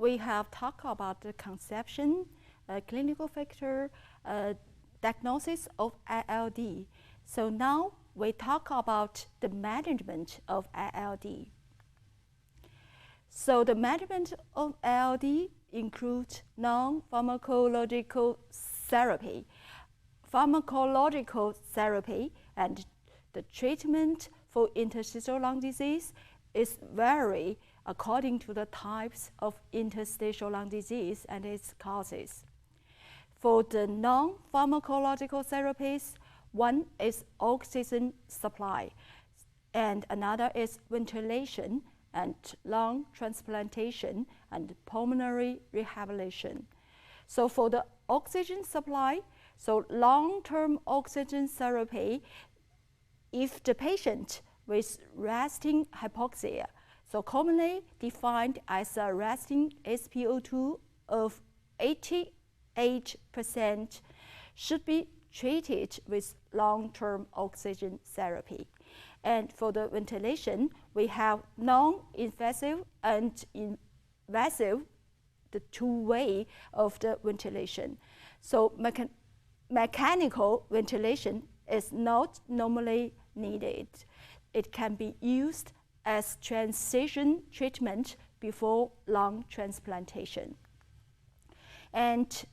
we have talked about the conception, clinical factor, diagnosis of ILD. So now we talk about the management of ILD. So the management of ILD includes non-pharmacological therapy, and the treatment for interstitial lung disease is vary according to the types of interstitial lung disease and its causes. For the non-pharmacological therapies, one is oxygen supply, and another is ventilation and lung transplantation and pulmonary rehabilitation. So for the oxygen supply, so long-term oxygen therapy, if the patient with resting hypoxia, so commonly defined as a resting SpO2 of 88%, should be treated with long-term oxygen therapy. And for the ventilation, we have non-invasive and invasive, the two-way of the ventilation. So mechanical ventilation is not normally needed. It can be used as transition treatment before lung transplantation. And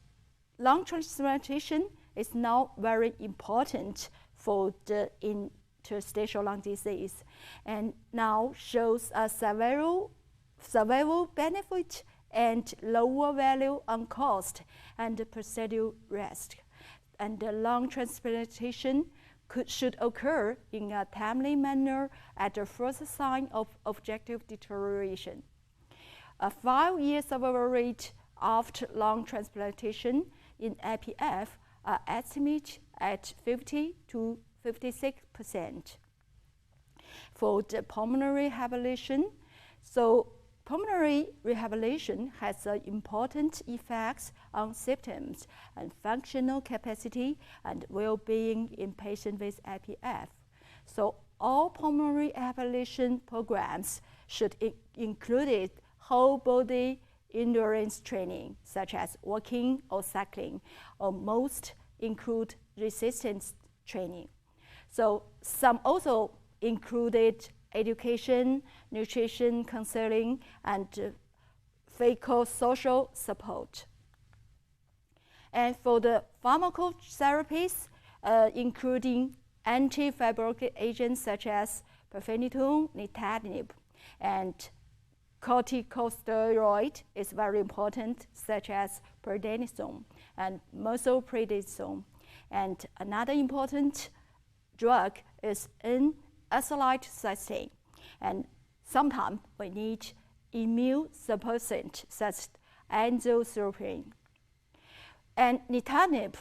lung transplantation is now very important for the interstitial lung disease, and now shows a survival benefit and lower value on cost and procedure risk. And the lung transplantation should occur in a timely manner at the first sign of objective deterioration. A 5-year survival rate after lung transplantation in IPF are estimated at 50 to 56%. For the pulmonary rehabilitation, so pulmonary rehabilitation has important effects on symptoms and functional capacity and well-being in patients with IPF. So all pulmonary rehabilitation programs should include whole body endurance training, such as walking or cycling, or most include resistance training. So some also included education, nutrition counseling, and psychosocial support. And for the pharmacotherapies, including anti-fibrotic agents such as pirfenidone, nintedanib, and corticosteroid is very important, such as prednisone and mesalprednisone. And another important drug is acylcysteine, and sometimes we need immune suppressant such as azathioprine. And nintedanib.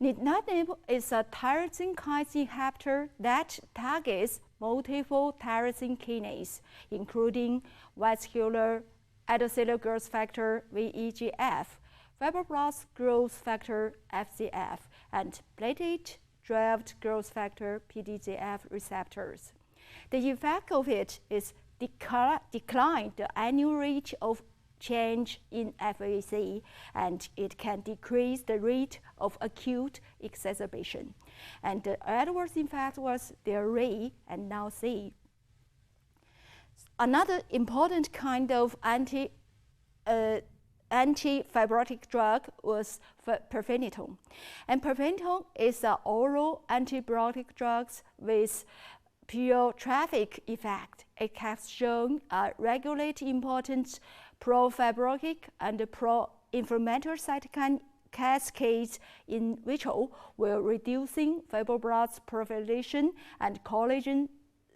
Nintedanib is a tyrosine kinase inhibitor that targets multiple tyrosine kinases, including vascular endothelial growth factor (VEGF), fibroblast growth factor (FGF), and platelet-derived growth factor (PDGF) receptors. The effect of it is decline the annual rate of change in FVC, and it can decrease the rate of acute exacerbation. And the adverse effect was diarrhea and nausea. Another important kind of anti-fibrotic drug was pirfenidone. And pirfenidone is an oral antibiotic drug with pleiotropic effect. It has shown a regulate important pro-fibrotic and pro-inflammatory cytokine cascades in vitro, while reducing fibroblast proliferation and collagen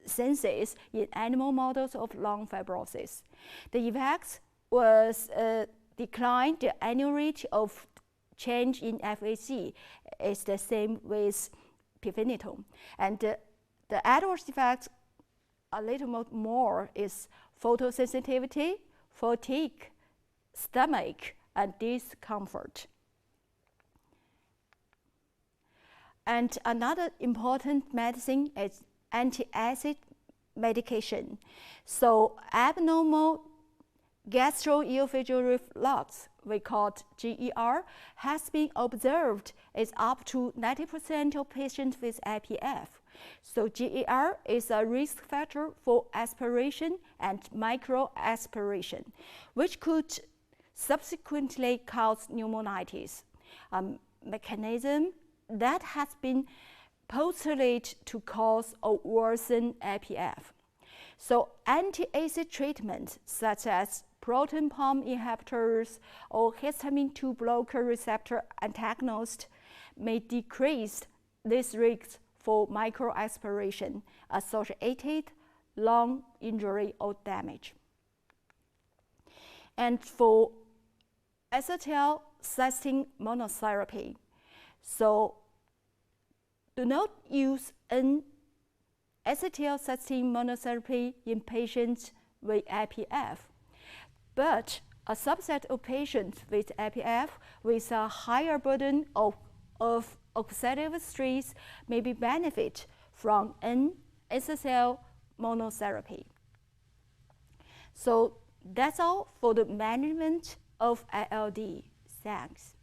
synthesis in animal models of lung fibrosis. The effects was decline the annual rate of change in FVC is the same with pirfenidone. And the adverse effects a little more is photosensitivity, fatigue, stomach, and discomfort. And another important medicine is anti-acid medication. So abnormal gastroesophageal reflux, we call it GER, has been observed is up to 90% of patients with IPF. So GER is a risk factor for aspiration and microaspiration, which could subsequently cause pneumonitis, a mechanism that has been postulated to cause or worsen IPF. So anti-acid treatments such as proton pump inhibitors or histamine 2 blocker receptor antagonists may decrease this risk for microaspiration associated lung injury or damage. And for acetylcysteine monotherapy, so do not use an acetylcysteine monotherapy in patients with IPF, but a subset of patients with IPF with a higher burden of oxidative stress may benefit from an acyl monotherapy. So that's all for the management of ILD. Thanks.